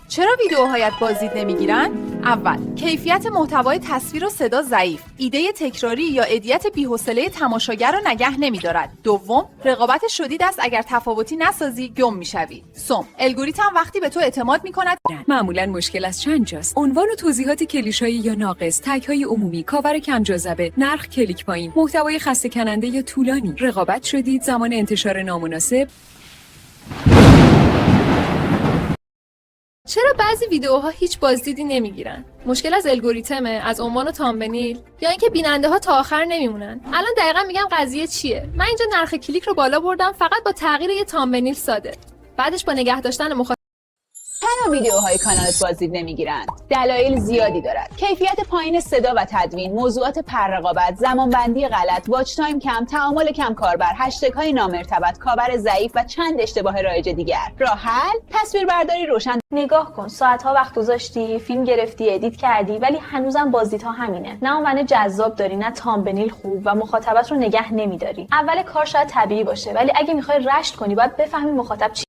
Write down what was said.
چرا ویدیوهایت بازدید نمیگیرن؟ اول، کیفیت محتوای تصویر و صدا ضعیف، ایده تکراری یا ادیت بی‌حوصله تماشاگر را نگه نمی‌دارد. دوم، رقابت شدید است، اگر تفاوتی نسازی گم می‌شوی. سوم، الگوریتم وقتی به تو اعتماد می‌کند معمولا مشکل از چند جاست. عنوان و توضیحات کلیشه‌ای یا ناقص، تگ‌های عمومی، کاور کم جاذبه، نرخ کلیک پایین، محتوای خسته کننده یا طولانی، رقابت شدید، زمان انتشار نامناسب. چرا بعضی ویدیوها هیچ بازدیدی نمیگیرن؟ مشکل از الگوریتمه، از عنوان و تامبنیل، یا اینکه بیننده ها تا آخر نمیمونن؟ الان دقیقا میگم قضیه چیه. من اینجا نرخ کلیک رو بالا بردم فقط با تغییر یه تامبنیل ساده. بعدش با نگه داشتن چرا ویدیوهای کانالت بازدید نمیگیرند؟ دلایل زیادی دارد. کیفیت پایین صدا و تدوین، موضوعات پررقابت، زمانبندی غلط، واچ تایم کم، تعامل کم کاربر، هشتگ های نامرتبط، کاور ضعیف و چند اشتباه رایج دیگر. راه حل؟ تصویربرداری روشن. نگاه کن، ساعت‌ها وقت گذاشتی، فیلم گرفتی، ادیت کردی، ولی هنوزم بازدیدها همینه. نه عنوان جذاب داری، نه تامبنیل خوب و مخاطبت رو نگه نمیداری. اول کار شاید طبیعی باشه، ولی اگه میخوای رشد کنی باید بفهمی مخاطب چی